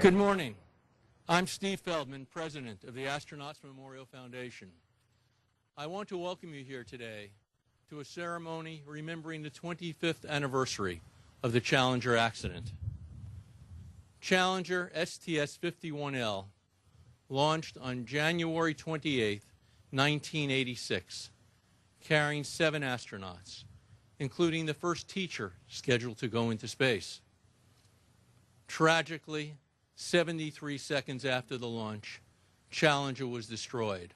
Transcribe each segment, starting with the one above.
Good morning. I'm Steve Feldman, President of the Astronauts Memorial Foundation. I want to welcome you here today to a ceremony remembering the 25th anniversary of the Challenger accident. Challenger STS-51L launched on January 28, 1986, carrying 7 astronauts, including the first teacher scheduled to go into space. Tragically, 73 seconds after the launch, Challenger was destroyed,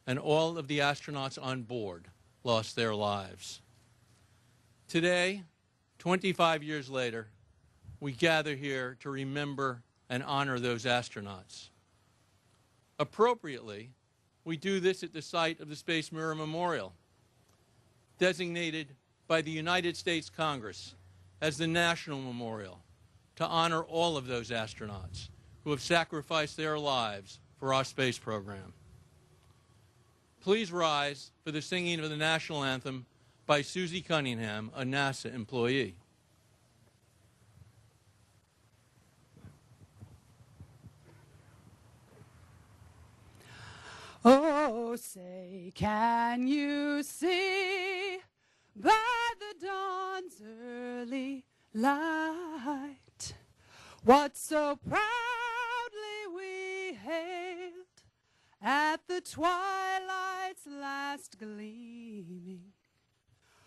and all of the astronauts on board lost their lives. Today, 25 years later, we gather here to remember and honor those astronauts. Appropriately, we do this at the site of the Space Mirror Memorial, designated by the United States Congress as the National Memorial, to honor all of those astronauts who have sacrificed their lives for our space program. Please rise for the singing of the national anthem by Susie Cunningham, a NASA employee. Oh, say, can you see by the dawn's early light what so proudly we hailed at the twilight's last gleaming,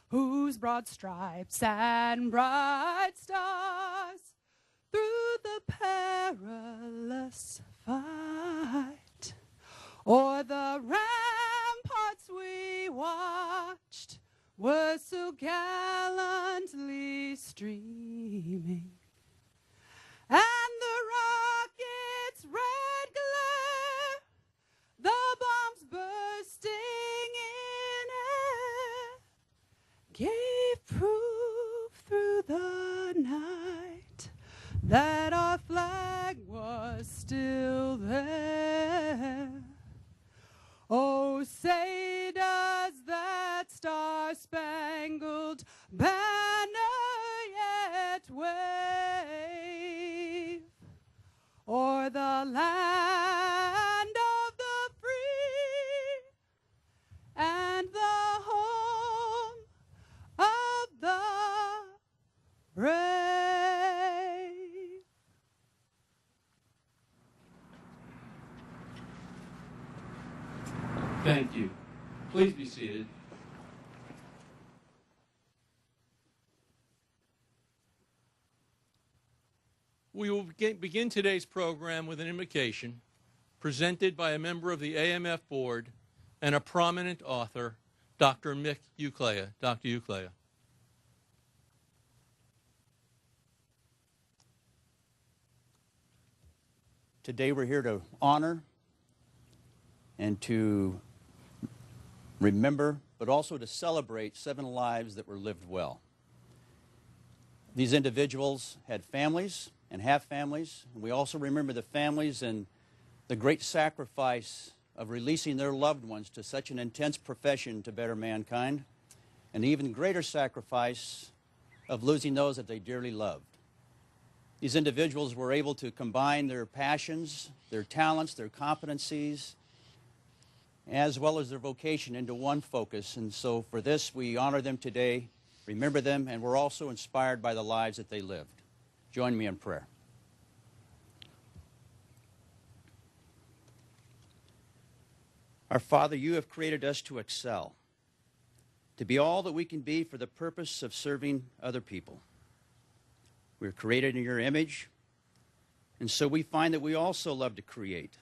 whose broad stripes and bright stars through the perilous fight o'er the ramparts we watched were so gallantly streaming, and the rocket's red glare, the bombs bursting in air, gave proof through the night that our flag was still there. Oh, say does that star-spangled banner yet wave o'er the land of the free and the home of the brave? Thank you. Please be seated. We will begin today's program with an invocation presented by a member of the AMF board and a prominent author, Dr. Mick Uclea. Dr. Uclea. Today we're here to honor and to remember, but also to celebrate 7 lives that were lived well. These individuals had families and have families. And we also remember the families and the great sacrifice of releasing their loved ones to such an intense profession to better mankind, and the even greater sacrifice of losing those that they dearly loved. These individuals were able to combine their passions, their talents, their competencies, as well as their vocation into one focus. And so for this, we honor them today, remember them, and we're also inspired by the lives that they lived. Join me in prayer. Our Father, you have created us to excel, to be all that we can be for the purpose of serving other people. We're created in your image, and so we find that we also love to create.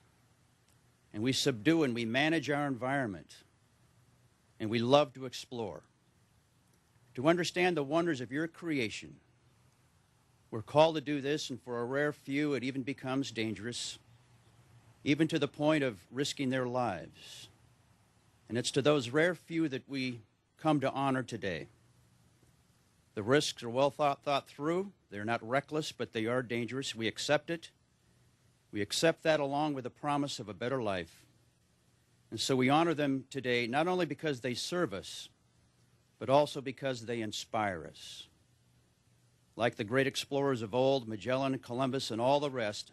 And we subdue and we manage our environment, and we love to explore. To understand the wonders of your creation, we're called to do this, and for a rare few it even becomes dangerous, even to the point of risking their lives. And it's to those rare few that we come to honor today. The risks are well thought through. They're not reckless, but they are dangerous. We accept it. We accept that along with the promise of a better life. And so we honor them today, not only because they serve us, but also because they inspire us. Like the great explorers of old, Magellan, Columbus, and all the rest,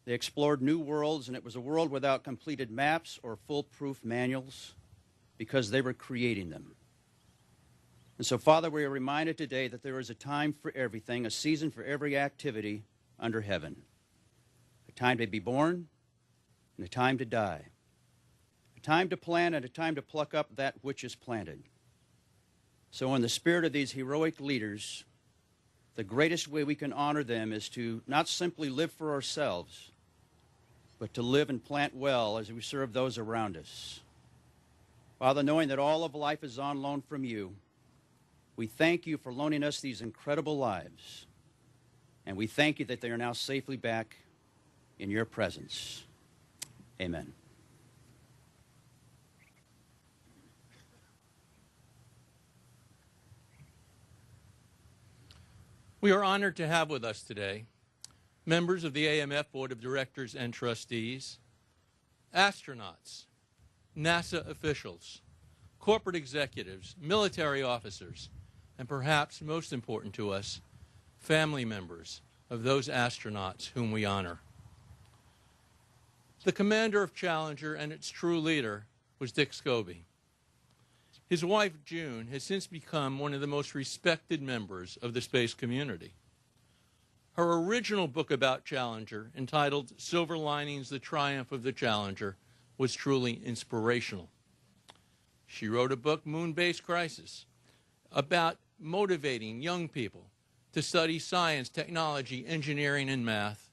They explored new worlds, and it was a world without completed maps or foolproof manuals because they were creating them. And so, Father, we are reminded today that there is a time for everything, a season for every activity under heaven. A time to be born and a time to die. A time to plant and a time to pluck up that which is planted. So in the spirit of these heroic leaders, the greatest way we can honor them is to not simply live for ourselves, but to live and plant well as we serve those around us. Father, knowing that all of life is on loan from you, we thank you for loaning us these incredible lives, and we thank you that they are now safely back in your presence. Amen. We are honored to have with us today members of the AMF Board of Directors and Trustees, astronauts, NASA officials, corporate executives, military officers, and perhaps most important to us, family members of those astronauts whom we honor. The commander of Challenger and its true leader was Dick Scobie. His wife, June, has since become one of the most respected members of the space community. Her original book about Challenger, entitled Silver Linings: The Triumph of the Challenger, was truly inspirational. She wrote a book, Moon-Based Crisis, about motivating young people to study science, technology, engineering, and math.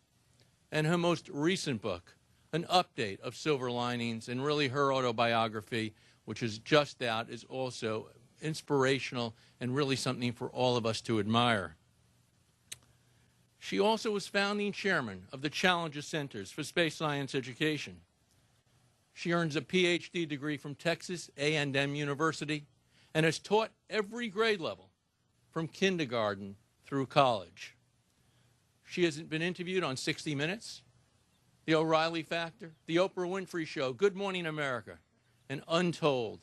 And her most recent book, an update of Silver Linings, and really her autobiography, which is just out, is also inspirational and really something for all of us to admire. She also was founding chairman of the Challenger Centers for Space Science Education. She earns a PhD degree from Texas A&M University and has taught every grade level, from kindergarten through college. She has been interviewed on 60 Minutes, The O'Reilly Factor, The Oprah Winfrey Show, Good Morning America, and untold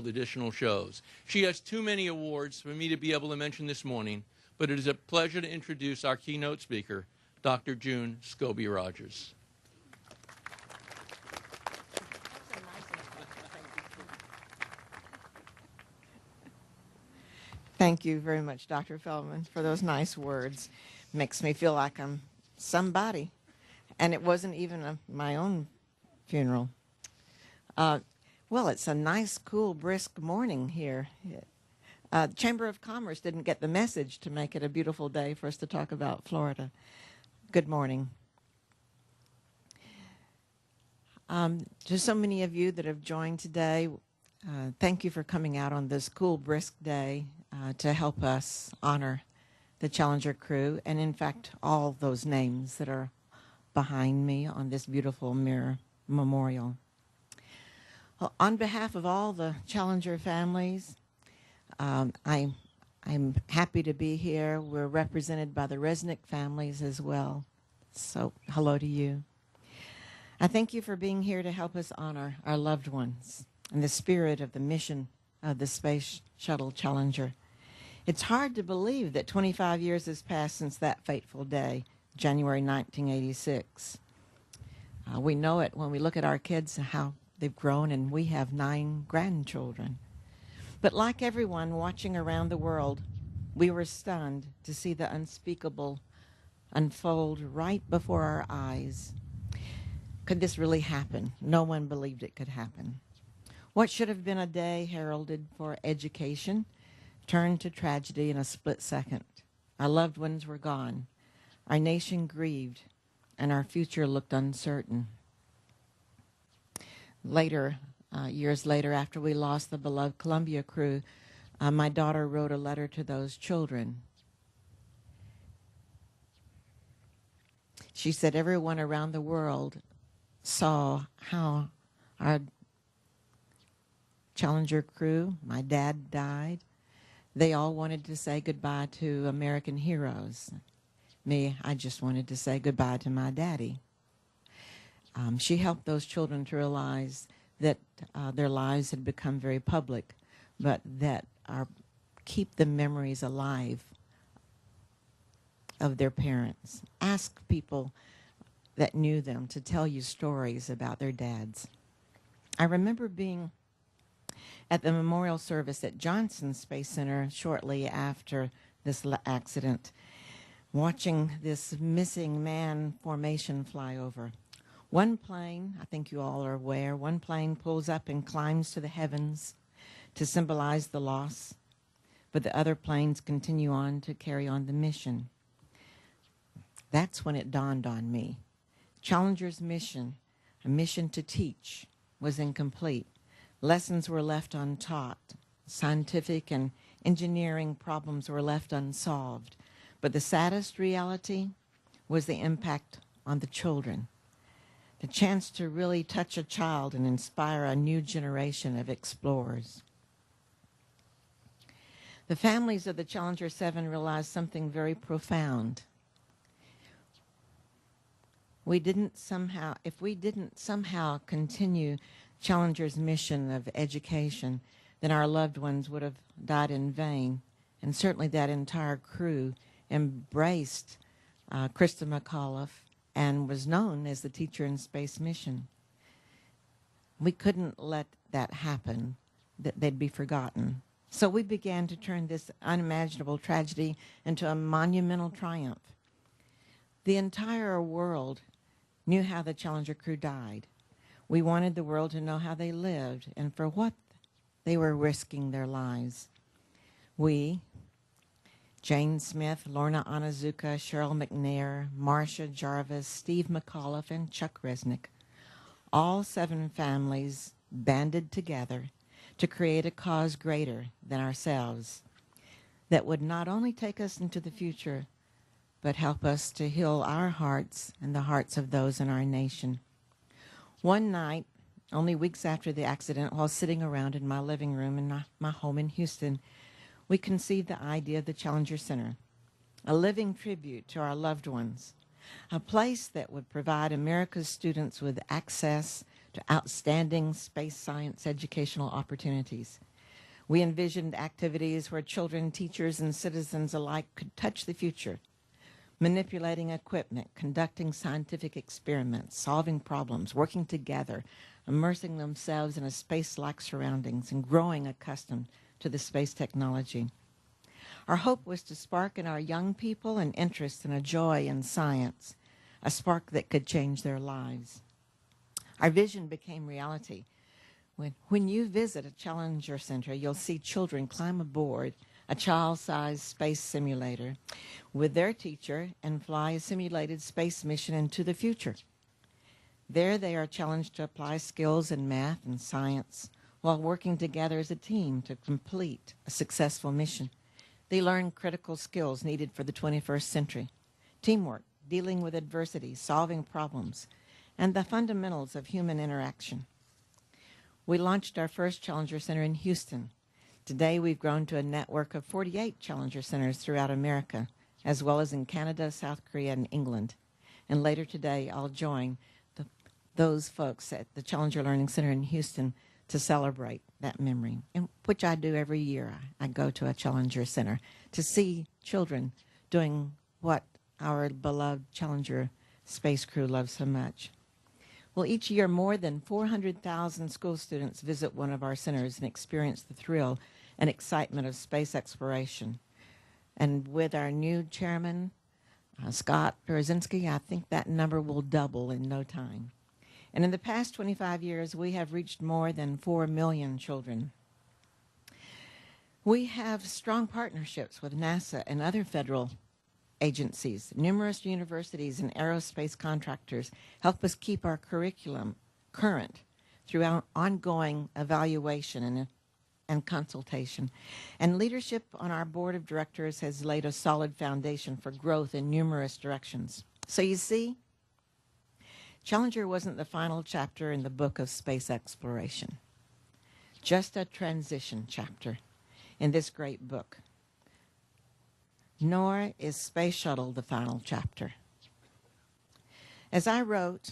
additional shows. She has too many awards for me to be able to mention this morning, but it is a pleasure to introduce our keynote speaker, Dr. June Scobie Rogers. Thank you very much, Dr. Feldman, for those nice words. Makes me feel like I'm somebody. And it wasn't even my own funeral. Well, it's a nice, cool, brisk morning here. The Chamber of Commerce didn't get the message to make it a beautiful day for us to talk about Florida. Good morning. To so many of you that have joined today, thank you for coming out on this cool, brisk day to help us honor the Challenger crew, and in fact, all those names that are behind me on this beautiful mirror memorial. Well, on behalf of all the Challenger families, I'm happy to be here. We're represented by the Resnick families as well. So hello to you. I thank you for being here to help us honor our loved ones in the spirit of the mission of the Space Shuttle Challenger. It's hard to believe that 25 years has passed since that fateful day, January 1986. We know it when we look at our kids and how they've grown, and we have 9 grandchildren. But like everyone watching around the world, we were stunned to see the unspeakable unfold right before our eyes. Could this really happen? No one believed it could happen. What should have been a day heralded for education turned to tragedy in a split second. Our loved ones were gone. Our nation grieved, and our future looked uncertain. Later, years later, after we lost the beloved Columbia crew, my daughter wrote a letter to those children. She said everyone around the world saw how our Challenger crew, my dad died. They all wanted to say goodbye to American heroes. Me, I just wanted to say goodbye to my daddy. She helped those children to realize that their lives had become very public, but that keep the memories alive of their parents. Ask people that knew them to tell you stories about their dads. I remember being at the memorial service at Johnson Space Center shortly after this accident, watching this missing man formation fly over. One plane, I think you all are aware, one plane pulls up and climbs to the heavens to symbolize the loss, but the other planes continue on to carry on the mission. That's when it dawned on me. Challenger's mission, a mission to teach, was incomplete. Lessons were left untaught. Scientific and engineering problems were left unsolved. But the saddest reality was the impact on the children. The chance to really touch a child and inspire a new generation of explorers. The families of the Challenger 7 realized something very profound. If we didn't somehow continue Challenger's mission of education, then our loved ones would have died in vain. And certainly that entire crew embraced Krista McAuliffe and was known as the teacher in space mission. We couldn't let that happen, that they'd be forgotten. So we began to turn this unimaginable tragedy into a monumental triumph. The entire world knew how the Challenger crew died. We wanted the world to know how they lived and for what they were risking their lives. We, Jane Smith, Lorna Onizuka, Cheryl McNair, Marcia Jarvis, Steve McAuliffe, and Chuck Resnick, all 7 families banded together to create a cause greater than ourselves that would not only take us into the future, but help us to heal our hearts and the hearts of those in our nation. One night, only weeks after the accident, while sitting around in my living room in my home in Houston, we conceived the idea of the Challenger Center, a living tribute to our loved ones, a place that would provide America's students with access to outstanding space science educational opportunities. We envisioned activities where children, teachers, and citizens alike could touch the future, manipulating equipment, conducting scientific experiments, solving problems, working together, immersing themselves in a space-like surroundings, and growing accustomed to the space technology. Our hope was to spark in our young people an interest and a joy in science, a spark that could change their lives. Our vision became reality. When you visit a Challenger Center, you'll see children climb aboard a child-sized space simulator with their teacher and fly a simulated space mission into the future. There they are challenged to apply skills in math and science while working together as a team to complete a successful mission. They learn critical skills needed for the 21st century: teamwork, dealing with adversity, solving problems, and the fundamentals of human interaction. We launched our first Challenger Center in Houston. Today, we've grown to a network of 48 Challenger Centers throughout America, as well as in Canada, South Korea, and England. And later today, I'll join those folks at the Challenger Learning Center in Houston to celebrate that memory, which I do every year. I go to a Challenger Center to see children doing what our beloved Challenger space crew loves so much. Well, each year, more than 400,000 school students visit one of our centers and experience the thrill and excitement of space exploration. And with our new chairman, Scott Berzinski, I think that number will double in no time. And in the past 25 years, we have reached more than 4 million children. We have strong partnerships with NASA and other federal agencies. Numerous universities and aerospace contractors help us keep our curriculum current through our ongoing evaluation and consultation. And leadership on our board of directors has laid a solid foundation for growth in numerous directions. So you see, Challenger wasn't the final chapter in the book of space exploration, just a transition chapter in this great book. Nor is Space Shuttle the final chapter. As I wrote,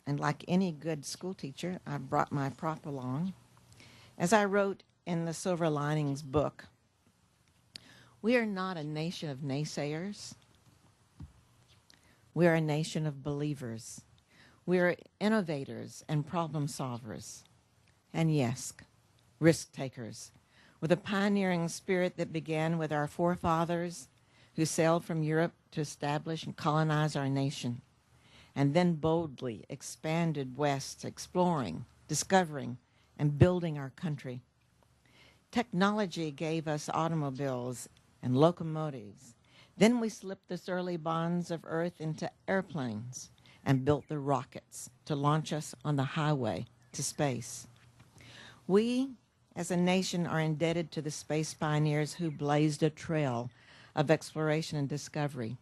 and like any good school teacher, I brought my prop along. As I wrote in the Silver Linings book, we are not a nation of naysayers. We are a nation of believers. We are innovators and problem solvers. And yes, risk takers, with a pioneering spirit that began with our forefathers who sailed from Europe to establish and colonize our nation, and then boldly expanded west, exploring, discovering, and building our country. Technology gave us automobiles and locomotives. Then we slipped the early bonds of Earth into airplanes and built the rockets to launch us on the highway to space. We, as a nation, are indebted to the space pioneers who blazed a trail of exploration and discovery.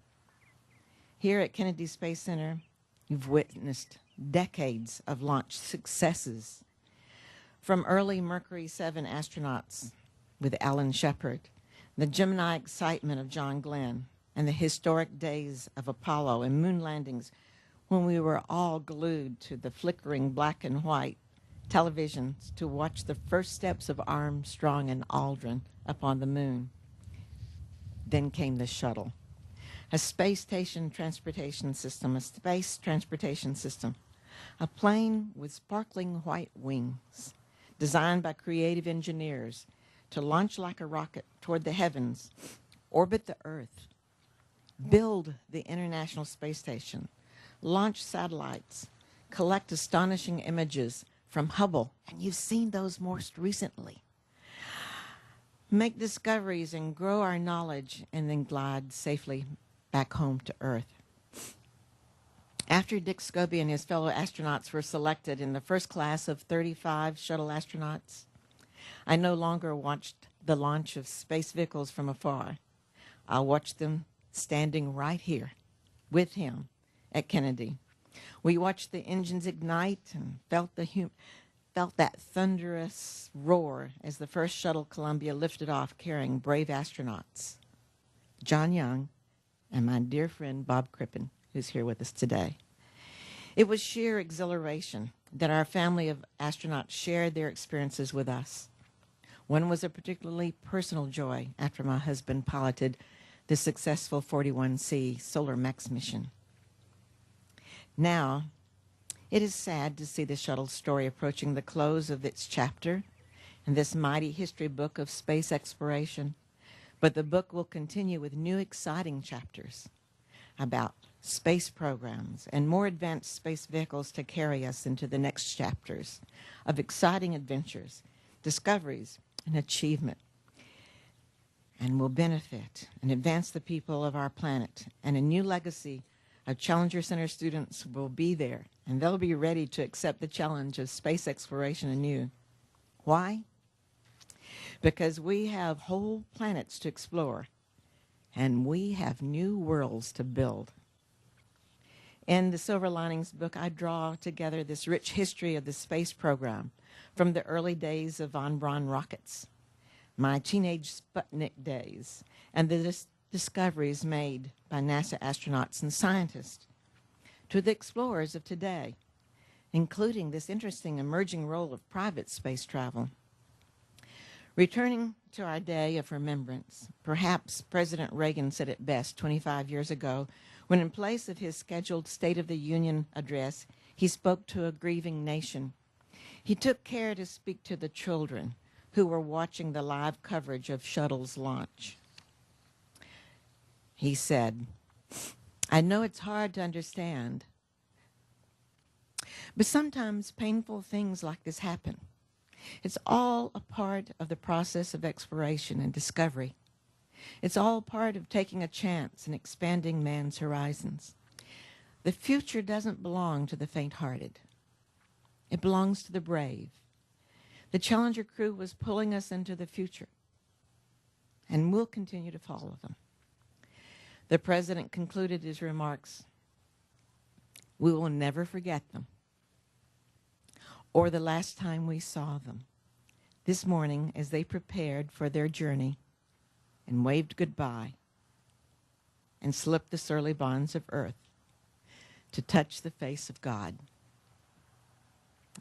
Here at Kennedy Space Center, you've witnessed decades of launch successes, from early Mercury 7 astronauts with Alan Shepard, the Gemini excitement of John Glenn, and the historic days of Apollo and moon landings when we were all glued to the flickering black and white televisions to watch the first steps of Armstrong and Aldrin upon the moon. Then came the shuttle, a space transportation system, a plane with sparkling white wings, designed by creative engineers to launch like a rocket toward the heavens, orbit the Earth, build the International Space Station, launch satellites, collect astonishing images from Hubble, and you've seen those most recently, make discoveries and grow our knowledge, and then glide safely back home to Earth. After Dick Scobie and his fellow astronauts were selected in the first class of 35 shuttle astronauts, I no longer watched the launch of space vehicles from afar. I watched them standing right here with him at Kennedy. We watched the engines ignite and felt that thunderous roar as the first shuttle Columbia lifted off carrying brave astronauts, John Young and my dear friend Bob Crippen, who's here with us today. It was sheer exhilaration that our family of astronauts shared their experiences with us. One was a particularly personal joy after my husband piloted the successful 41C Solar Max mission. Now, it is sad to see the shuttle story approaching the close of its chapter in this mighty history book of space exploration, but the book will continue with new exciting chapters about space programs and more advanced space vehicles to carry us into the next chapters of exciting adventures, discoveries, and achievement, and will benefit and advance the people of our planet. And a new legacy of Challenger Center students will be there, and they'll be ready to accept the challenge of space exploration anew. Why? Because we have whole planets to explore, and we have new worlds to build. In the Silver Linings book, I draw together this rich history of the space program from the early days of von Braun rockets, my teenage Sputnik days, and the discoveries made by NASA astronauts and scientists, to the explorers of today, including this interesting emerging role of private space travel. Returning to our day of remembrance, perhaps President Reagan said it best 25 years ago when, in place of his scheduled State of the Union address, he spoke to a grieving nation. He took care to speak to the children who were watching the live coverage of shuttle's launch. He said, "I know it's hard to understand, but sometimes painful things like this happen. It's all a part of the process of exploration and discovery. It's all part of taking a chance and expanding man's horizons. The future doesn't belong to the faint-hearted. It belongs to the brave. The Challenger crew was pulling us into the future, and we'll continue to follow them." The president concluded his remarks, "We will never forget them, or the last time we saw them, this morning as they prepared for their journey and waved goodbye and slipped the surly bonds of earth to touch the face of God."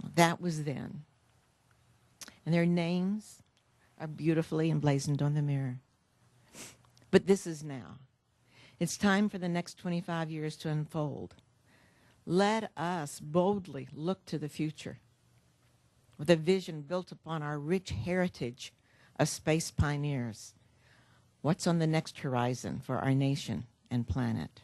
That was then. And their names are beautifully emblazoned on the mirror. But this is now. It's time for the next 25 years to unfold. Let us boldly look to the future with a vision built upon our rich heritage of space pioneers. What's on the next horizon for our nation and planet?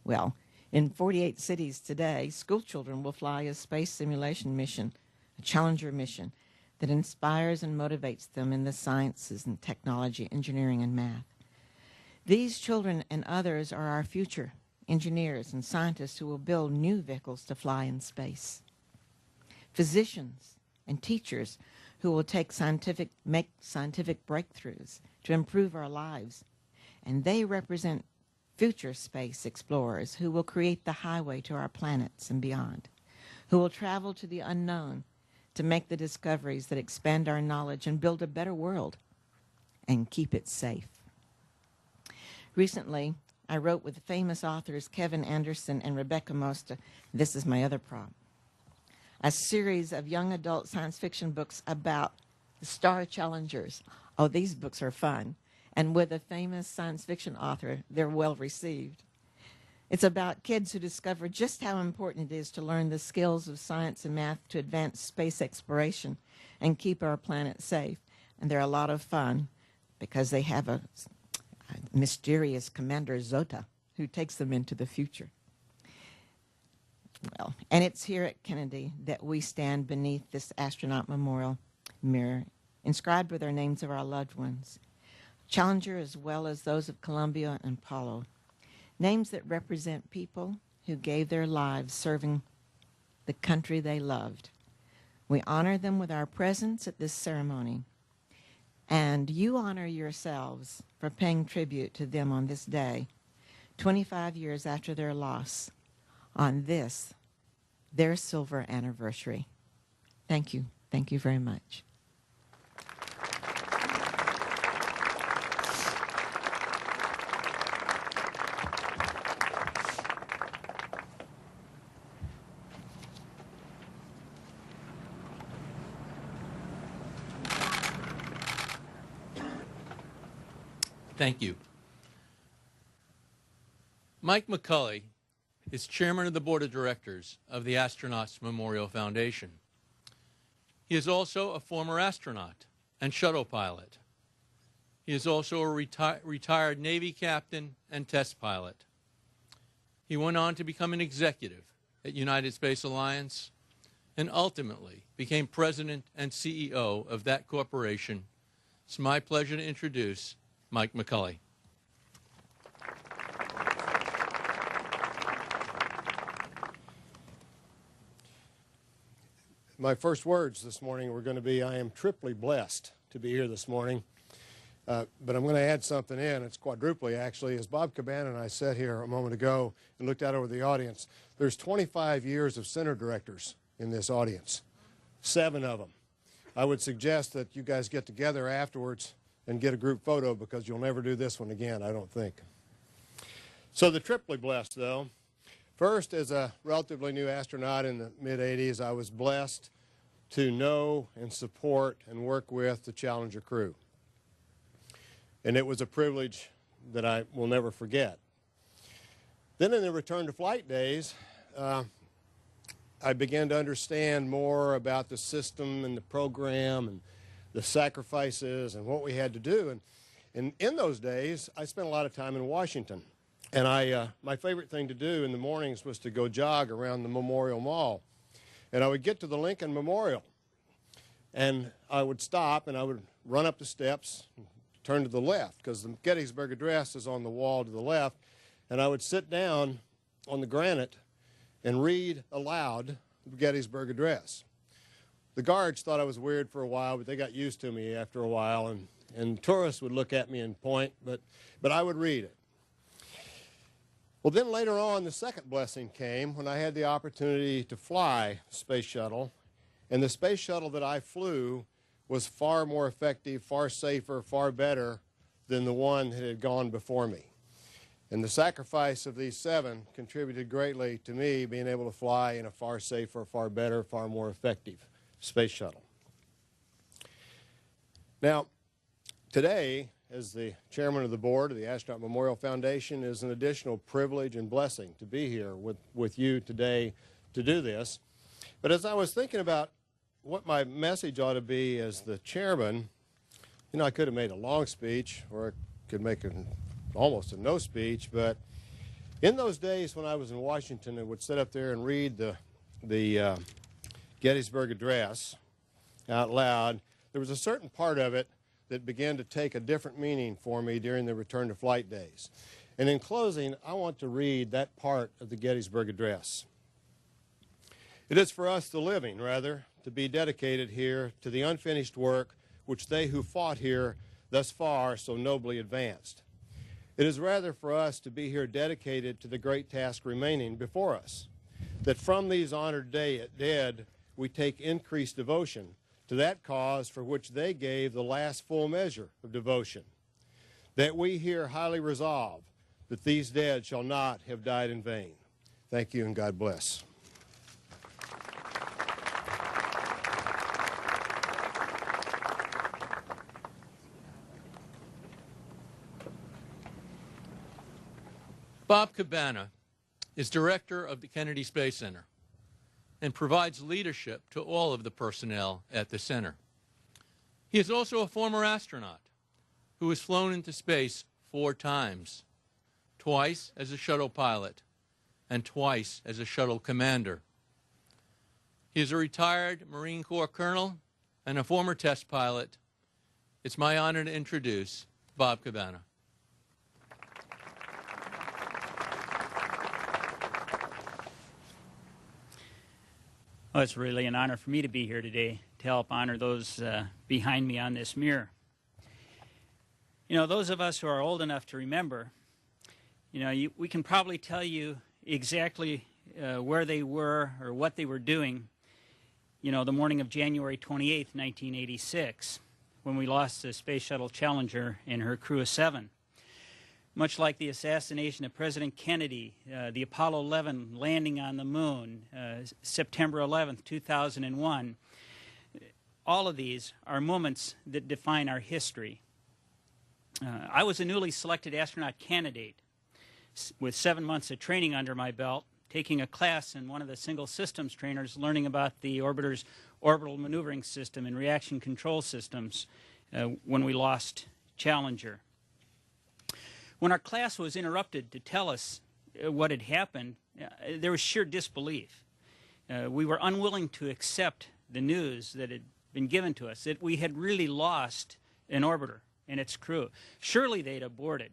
Well, in 48 cities today, school children will fly a space simulation mission, a Challenger mission, that inspires and motivates them in the sciences and technology, engineering, and math. These children and others are our future engineers and scientists who will build new vehicles to fly in space. Physicians and teachers who will make scientific breakthroughs to improve our lives. And they represent future space explorers who will create the highway to our planets and beyond, who will travel to the unknown to make the discoveries that expand our knowledge and build a better world and keep it safe. Recently, I wrote with famous authors Kevin Anderson and Rebecca Mosta, this is my other prop, a series of young adult science fiction books about the star challengers. Oh, these books are fun. And with a famous science fiction author, they're well received. It's about kids who discover just how important it is to learn the skills of science and math to advance space exploration and keep our planet safe. And they're a lot of fun because they have a mysterious Commander Zota who takes them into the future. Well, and it's here at Kennedy that we stand beneath this astronaut memorial mirror, inscribed with our names of our loved ones, Challenger as well as those of Columbia and Apollo, names that represent people who gave their lives serving the country they loved. We honor them with our presence at this ceremony, and you honor yourselves for paying tribute to them on this day, 25 years after their loss, on this, their silver anniversary. Thank you. Thank you very much. Thank you. Mike McCully is chairman of the board of directors of the Astronauts Memorial Foundation. He is also a former astronaut and shuttle pilot. He is also a retired Navy captain and test pilot. He went on to become an executive at United Space Alliance and ultimately became president and CEO of that corporation. It's my pleasure to introduce Mike McCully. My first words this morning were going to be, I am triply blessed to be here this morning. But I'm going to add something in. It's quadruply, actually. As Bob Cabana and I sat here a moment ago and looked out over the audience, there's 25 years of center directors in this audience, 7 of them. I would suggest that you guys get together afterwards and get a group photo because you'll never do this one again, I don't think. So the triply blessed, though. First, as a relatively new astronaut in the mid-'80s, I was blessed to know and support and work with the Challenger crew. And it was a privilege that I will never forget. Then in the return to flight days, I began to understand more about the system and the program and the sacrifices and what we had to do. And in those days, I spent a lot of time in Washington. And my favorite thing to do in the mornings was to go jog around the Memorial Mall. And I would get to the Lincoln Memorial. And I would stop and I would run up the steps, turn to the left, because the Gettysburg Address is on the wall to the left. And I would sit down on the granite and read aloud the Gettysburg Address. The guards thought I was weird for a while, but they got used to me after a while, and tourists would look at me and point, but I would read it. Well, then later on, the second blessing came when I had the opportunity to fly the space shuttle, and the space shuttle that I flew was far more effective, far safer, far better than the one that had gone before me. And the sacrifice of these 7 contributed greatly to me being able to fly in a far safer, far better, far more effective space shuttle. Now, today, as the chairman of the board of the Astronaut Memorial Foundation, is an additional privilege and blessing to be here with you today to do this. But as I was thinking about what my message ought to be as the chairman, you know, I could have made a long speech, or I could make almost a no speech, but in those days when I was in Washington and would sit up there and read the Gettysburg Address out loud, there was a certain part of it that began to take a different meaning for me during the return to flight days. And in closing, I want to read that part of the Gettysburg Address. It is for us, the living, rather, to be dedicated here to the unfinished work which they who fought here thus far so nobly advanced. It is rather for us to be here dedicated to the great task remaining before us, that from these honored dead we take increased devotion to that cause for which they gave the last full measure of devotion, that we here highly resolve that these dead shall not have died in vain. Thank you, and God bless. Bob Cabana is director of the Kennedy Space Center and provides leadership to all of the personnel at the center. He is also a former astronaut who has flown into space 4 times, twice as a shuttle pilot and twice as a shuttle commander. He is a retired Marine Corps colonel and a former test pilot. It's my honor to introduce Bob Cabana. Well, it's really an honor for me to be here today to help honor those behind me on this mirror. You know, those of us who are old enough to remember, you know, we can probably tell you exactly where they were or what they were doing, you know, the morning of January 28th, 1986, when we lost the Space Shuttle Challenger and her crew of 7. Much like the assassination of President Kennedy, the Apollo 11 landing on the moon, September 11th, 2001, all of these are moments that define our history. I was a newly selected astronaut candidate with 7 months of training under my belt, taking a class in one of the single systems trainers, learning about the orbiter's orbital maneuvering system and reaction control systems when we lost Challenger. When our class was interrupted to tell us what had happened, there was sheer disbelief. We were unwilling to accept the news that had been given to us, that we had really lost an orbiter and its crew. Surely they'd aborted.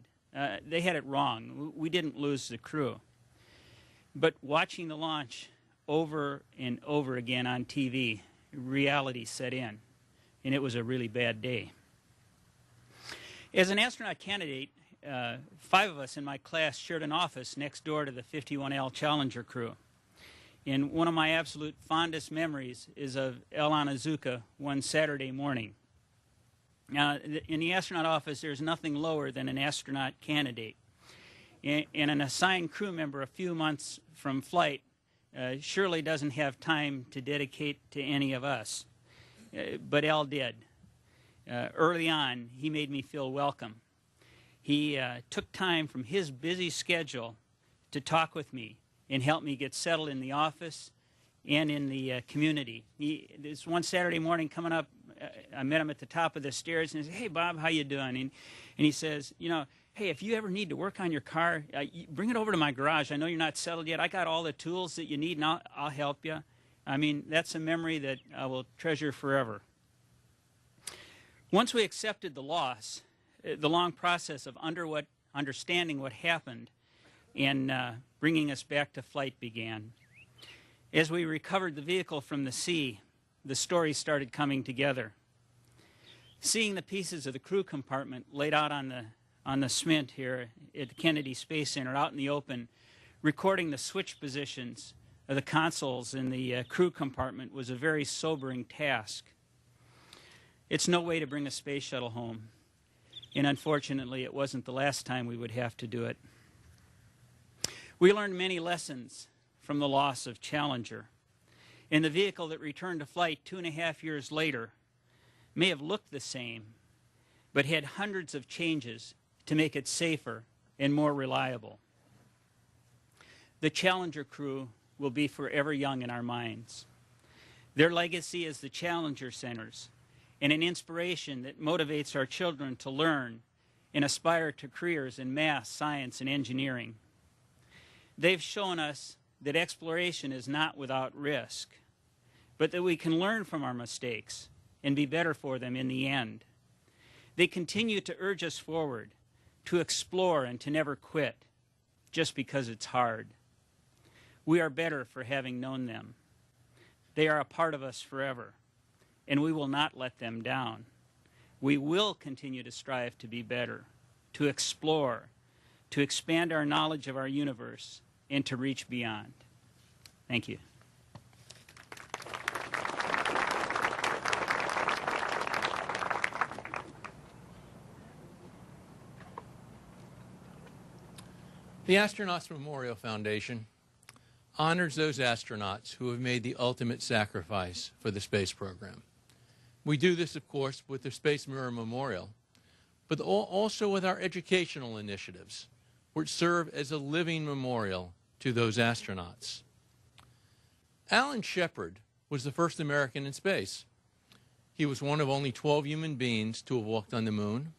They had it wrong. We didn't lose the crew. But watching the launch over and over again on TV, reality set in, and it was a really bad day. As an astronaut candidate, 5 of us in my class shared an office next door to the 51L Challenger crew. And one of my absolute fondest memories is of El Anazuka one Saturday morning. Now, in the astronaut office, there's nothing lower than an astronaut candidate. And an assigned crew member a few months from flight surely doesn't have time to dedicate to any of us. But El did. Early on, he made me feel welcome. He took time from his busy schedule to talk with me and help me get settled in the office and in the community. This one Saturday morning coming up, I met him at the top of the stairs and he said, "Hey, Bob, how you doing?" And he says, "You know, hey, if you ever need to work on your car, bring it over to my garage. I know you're not settled yet. I got all the tools that you need, and I'll help you." I mean, that's a memory that I will treasure forever. Once we accepted the loss, the long process of understanding what happened and bringing us back to flight began. As we recovered the vehicle from the sea, the stories started coming together. Seeing the pieces of the crew compartment laid out on the cement here at the Kennedy Space Center out in the open, recording the switch positions of the consoles in the crew compartment was a very sobering task. It's no way to bring a space shuttle home. And unfortunately, it wasn't the last time we would have to do it. We learned many lessons from the loss of Challenger. And the vehicle that returned to flight 2.5 years later may have looked the same, but had hundreds of changes to make it safer and more reliable. The Challenger crew will be forever young in our minds. Their legacy is the Challenger Centers and an inspiration that motivates our children to learn and aspire to careers in math, science, and engineering. They've shown us that exploration is not without risk, but that we can learn from our mistakes and be better for them in the end. They continue to urge us forward, to explore and to never quit, just because it's hard. We are better for having known them. They are a part of us forever, and we will not let them down. We will continue to strive to be better, to explore, to expand our knowledge of our universe, and to reach beyond. Thank you. The Astronauts Memorial Foundation honors those astronauts who have made the ultimate sacrifice for the space program. We do this, of course, with the Space Mirror Memorial, but also with our educational initiatives, which serve as a living memorial to those astronauts. Alan Shepard was the first American in space. He was one of only 12 human beings to have walked on the moon,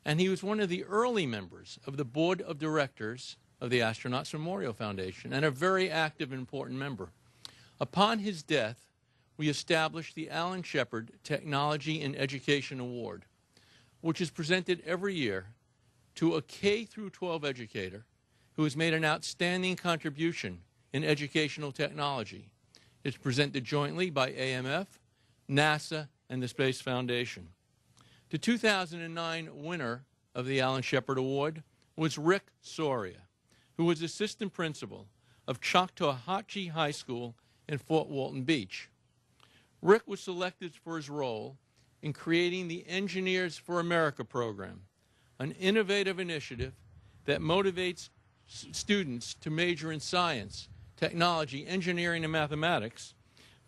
and he was one of the early members of the board of directors of the Astronauts Memorial Foundation, and a very active and important member. Upon his death, we established the Alan Shepard Technology and Education Award, which is presented every year to a K-12 educator who has made an outstanding contribution in educational technology. It's presented jointly by AMF, NASA, and the Space Foundation. The 2009 winner of the Alan Shepard Award was Rick Soria, who was assistant principal of Choctawhatchee High School in Fort Walton Beach. Rick was selected for his role in creating the Engineers for America program, an innovative initiative that motivates students to major in science, technology, engineering, and mathematics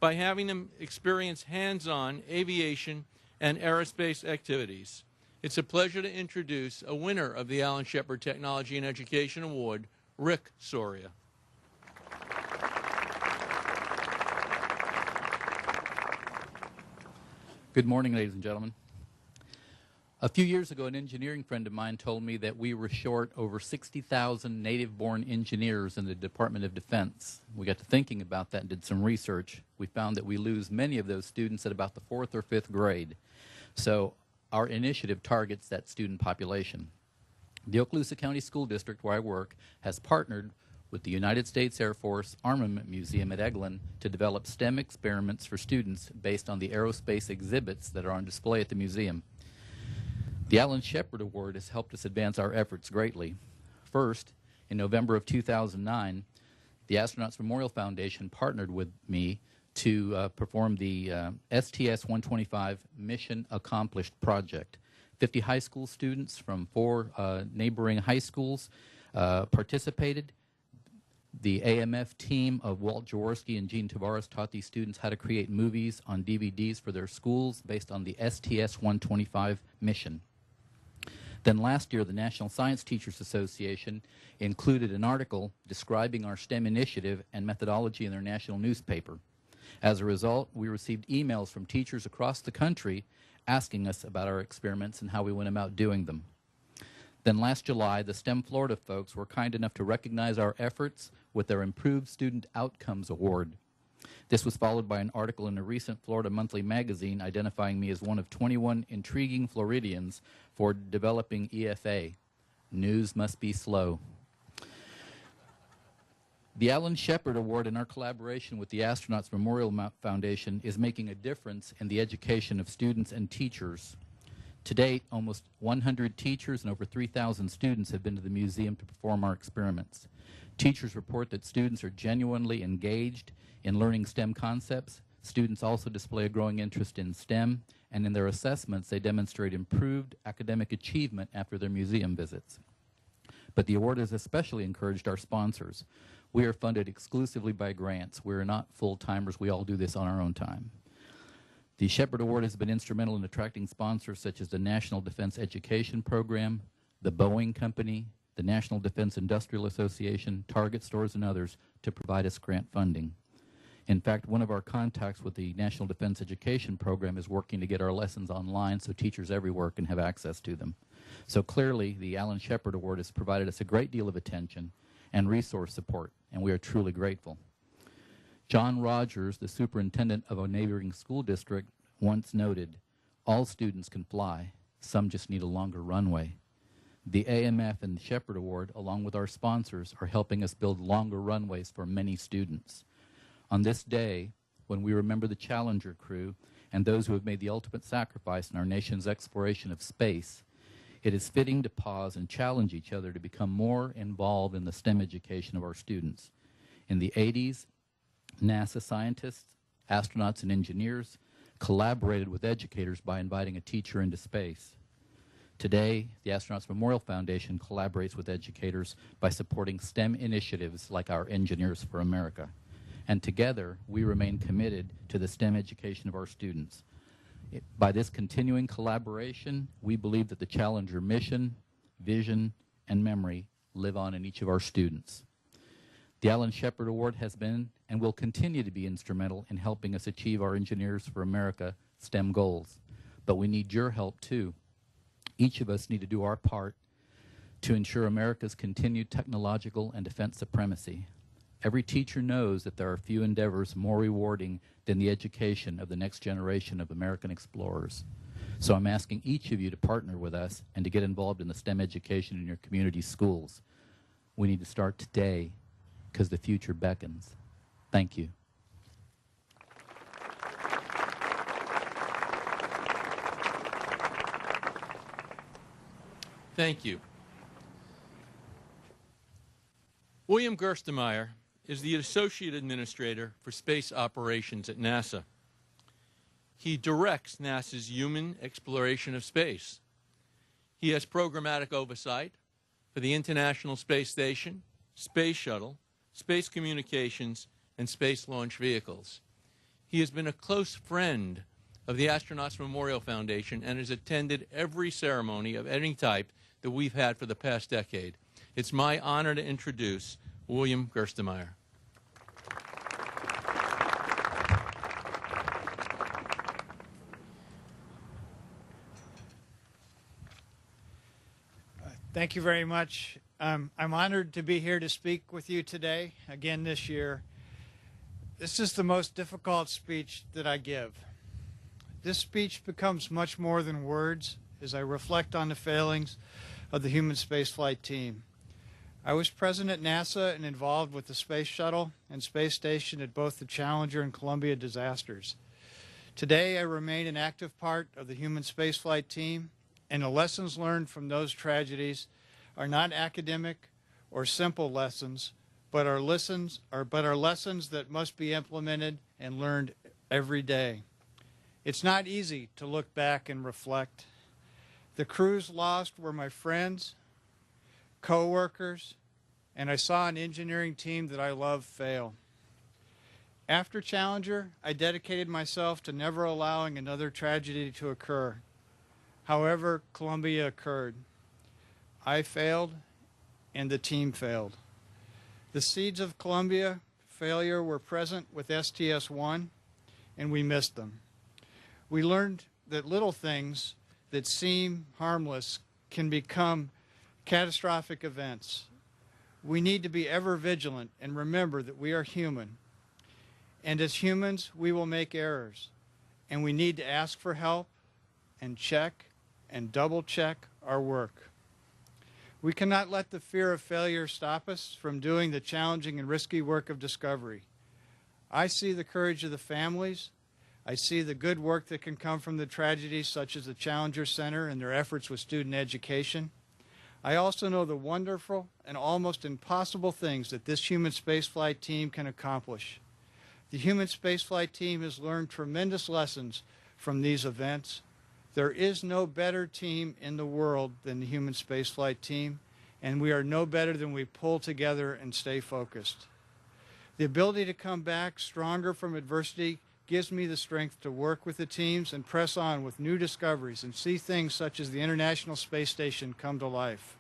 by having them experience hands-on aviation and aerospace activities. It's a pleasure to introduce a winner of the Alan Shepard Technology and Education Award, Rick Soria. Good morning, ladies and gentlemen. A few years ago, an engineering friend of mine told me that we were short over 60,000 native-born engineers in the Department of Defense. We got to thinking about that and did some research. We found that we lose many of those students at about the 4th or 5th grade. So our initiative targets that student population. The Okaloosa County School District, where I work, has partnered with the United States Air Force Armament Museum at Eglin to develop STEM experiments for students based on the aerospace exhibits that are on display at the museum. The Alan Shepard Award has helped us advance our efforts greatly. First, in November of 2009, the Astronauts Memorial Foundation partnered with me to perform the STS-125 Mission Accomplished project. 50 high school students from 4 neighboring high schools participated. The AMF team of Walt Jaworski and Gene Tavares taught these students how to create movies on DVDs for their schools based on the STS-125 mission. Then last year, the National Science Teachers Association included an article describing our STEM initiative and methodology in their national newspaper. As a result, we received emails from teachers across the country asking us about our experiments and how we went about doing them. Then last July, the STEM Florida folks were kind enough to recognize our efforts with their Improved Student Outcomes Award. This was followed by an article in a recent Florida Monthly magazine identifying me as one of 21 intriguing Floridians for developing EFA. News must be slow. The Alan Shepard Award, in our collaboration with the Astronauts Memorial Foundation, is making a difference in the education of students and teachers. To date, almost 100 teachers and over 3,000 students have been to the museum to perform our experiments. Teachers report that students are genuinely engaged in learning STEM concepts. Students also display a growing interest in STEM, and in their assessments, they demonstrate improved academic achievement after their museum visits. But the award has especially encouraged our sponsors. We are funded exclusively by grants. We are not full-timers. We all do this on our own time. The Shepard Award has been instrumental in attracting sponsors such as the National Defense Education Program, the Boeing Company, the National Defense Industrial Association, Target Stores, and others to provide us grant funding. In fact, one of our contacts with the National Defense Education Program is working to get our lessons online so teachers everywhere can have access to them. So clearly, the Alan Shepard Award has provided us a great deal of attention and resource support, and we are truly grateful. John Rogers, the superintendent of a neighboring school district, once noted, "All students can fly, some just need a longer runway." The AMF and the Shepard Award, along with our sponsors, are helping us build longer runways for many students. On this day, when we remember the Challenger crew and those who have made the ultimate sacrifice in our nation's exploration of space, it is fitting to pause and challenge each other to become more involved in the STEM education of our students. In the 80s, NASA scientists, astronauts, and engineers collaborated with educators by inviting a teacher into space. Today, the Astronauts Memorial Foundation collaborates with educators by supporting STEM initiatives like our Engineers for America. And together, we remain committed to the STEM education of our students. By this continuing collaboration, we believe that the Challenger mission, vision, and memory live on in each of our students. The Alan Shepard Award has been and will continue to be instrumental in helping us achieve our Engineers for America STEM goals. But we need your help too. Each of us need to do our part to ensure America's continued technological and defense supremacy. Every teacher knows that there are few endeavors more rewarding than the education of the next generation of American explorers. So I'm asking each of you to partner with us and to get involved in the STEM education in your community schools. We need to start today because the future beckons. Thank you. Thank you. William Gerstenmaier is the Associate Administrator for Space Operations at NASA. He directs NASA's human exploration of space. He has programmatic oversight for the International Space Station, Space Shuttle, space communications, and space launch vehicles. He has been a close friend of the Astronauts Memorial Foundation and has attended every ceremony of any type that we've had for the past decade. It's my honor to introduce William Gerstenmaier. Thank you very much. I'm honored to be here to speak with you today, again this year. This is the most difficult speech that I give. This speech becomes much more than words as I reflect on the failings of the human spaceflight team. I was present at NASA and involved with the Space Shuttle and Space Station at both the Challenger and Columbia disasters. Today, I remain an active part of the human spaceflight team, and the lessons learned from those tragedies are not academic or simple lessons, but are lessons that must be implemented and learned every day. It's not easy to look back and reflect. The crews lost were my friends, co-workers, and I saw an engineering team that I love fail. After Challenger, I dedicated myself to never allowing another tragedy to occur. However, Columbia occurred. I failed, and the team failed. The seeds of Columbia failure were present with STS-1, and we missed them. We learned that little things that seem harmless can become catastrophic events. We need to be ever vigilant and remember that we are human. And as humans, we will make errors. And we need to ask for help and check and double check our work. We cannot let the fear of failure stop us from doing the challenging and risky work of discovery. I see the courage of the families. I see the good work that can come from the tragedies such as the Challenger Center and their efforts with student education. I also know the wonderful and almost impossible things that this human spaceflight team can accomplish. The human spaceflight team has learned tremendous lessons from these events. There is no better team in the world than the human spaceflight team, and we are no better than we pull together and stay focused. The ability to come back stronger from adversity gives me the strength to work with the teams and press on with new discoveries and see things such as the International Space Station come to life.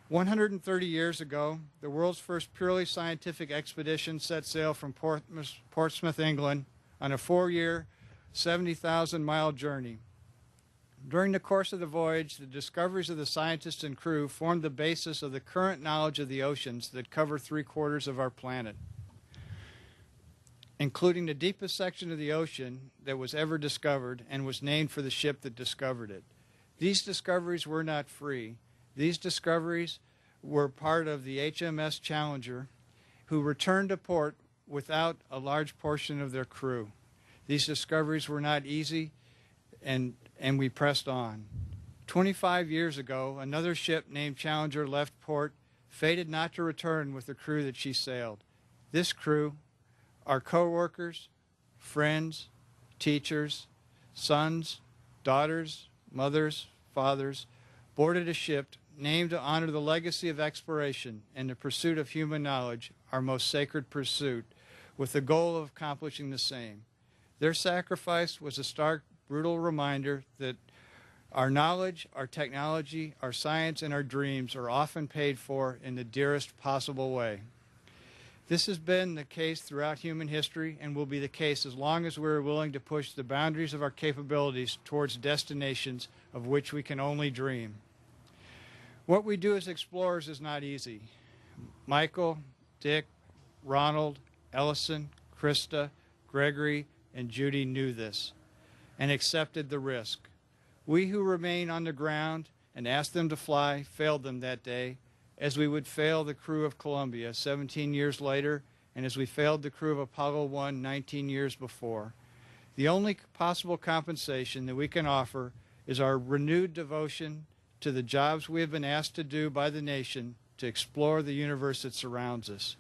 130 years ago, the world's first purely scientific expedition set sail from Portsmouth, England, on a 4-year, 70,000-mile journey. During the course of the voyage, the discoveries of the scientists and crew formed the basis of the current knowledge of the oceans that cover 3/4 of our planet, including the deepest section of the ocean that was ever discovered and was named for the ship that discovered it. These discoveries were not free. These discoveries were part of the HMS Challenger, who returned to port without a large portion of their crew. These discoveries were not easy, and we pressed on. 25 years ago, another ship named Challenger left port, fated not to return with the crew that she sailed. This crew, our co-workers, friends, teachers, sons, daughters, mothers, fathers, boarded a ship named to honor the legacy of exploration and the pursuit of human knowledge, our most sacred pursuit, with the goal of accomplishing the same. Their sacrifice was a stark, brutal reminder that our knowledge, our technology, our science, and our dreams are often paid for in the dearest possible way. This has been the case throughout human history and will be the case as long as we're willing to push the boundaries of our capabilities towards destinations of which we can only dream. What we do as explorers is not easy. Michael, Dick, Ronald, Ellison, Krista, Gregory, and Judy knew this and accepted the risk. We who remain on the ground and asked them to fly failed them that day, as we would fail the crew of Columbia 17 years later, and as we failed the crew of Apollo 1 19 years before. The only possible compensation that we can offer is our renewed devotion to the jobs we have been asked to do by the nation to explore the universe that surrounds us.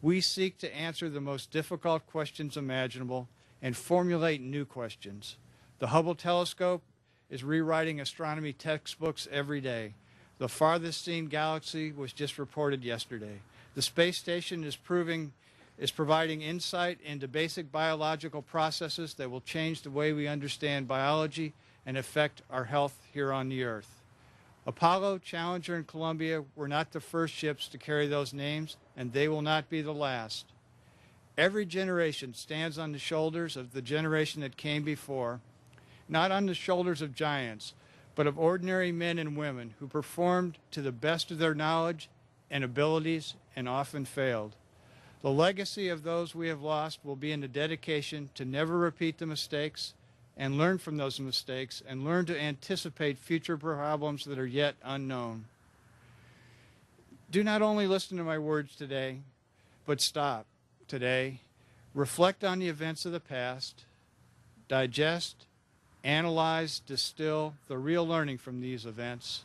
We seek to answer the most difficult questions imaginable and formulate new questions. The Hubble telescope is rewriting astronomy textbooks every day. The farthest seen galaxy was just reported yesterday. The space station is providing insight into basic biological processes that will change the way we understand biology and affect our health here on the Earth. Apollo, Challenger, and Columbia were not the first ships to carry those names, and they will not be the last. Every generation stands on the shoulders of the generation that came before, not on the shoulders of giants, but of ordinary men and women who performed to the best of their knowledge and abilities and often failed. The legacy of those we have lost will be in the dedication to never repeat the mistakes and learn from those mistakes and learn to anticipate future problems that are yet unknown. Do not only listen to my words today, but stop today, reflect on the events of the past, digest, analyze, distill the real learning from these events.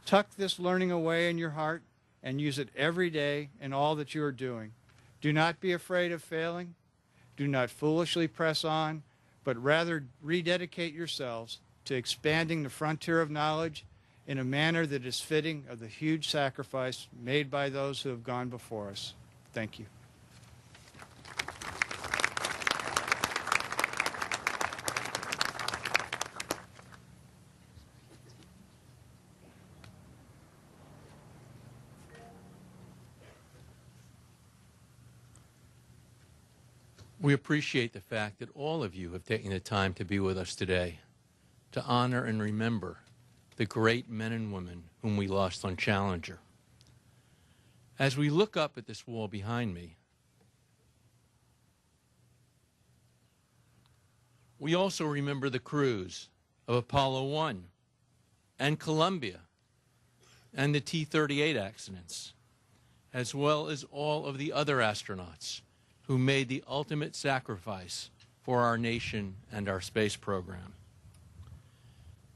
Tuck this learning away in your heart and use it every day in all that you are doing. Do not be afraid of failing. Do not foolishly press on, but rather rededicate yourselves to expanding the frontier of knowledge in a manner that is fitting of the huge sacrifice made by those who have gone before us. Thank you. We appreciate the fact that all of you have taken the time to be with us today, to honor and remember the great men and women whom we lost on Challenger. As we look up at this wall behind me, we also remember the crews of Apollo 1 and Columbia and the T-38 accidents, as well as all of the other astronauts who made the ultimate sacrifice for our nation and our space program.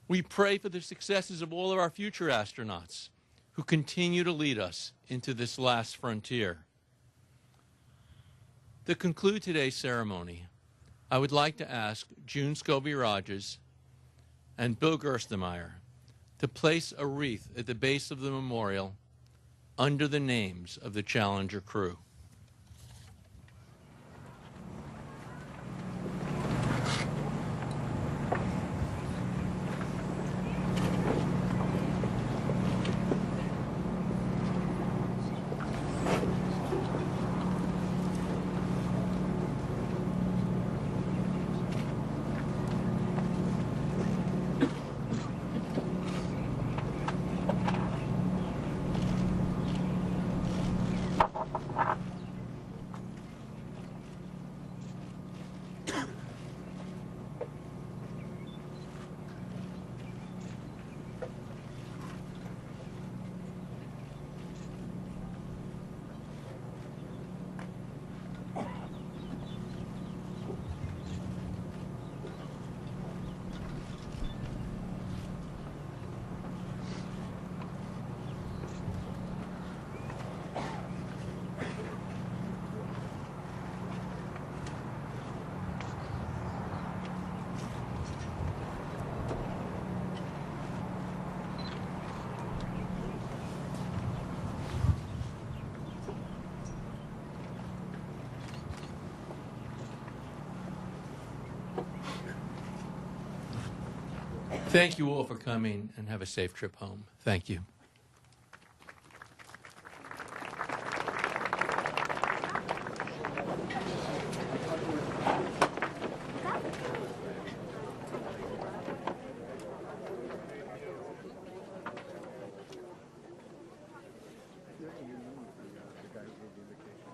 We pray for the successes of all of our future astronauts who continue to lead us into this last frontier. To conclude today's ceremony, I would like to ask June Scobie-Rogers and Bill Gerstenmaier to place a wreath at the base of the memorial under the names of the Challenger crew. Thank you all for coming, and have a safe trip home. Thank you. The guy who gave the invitation.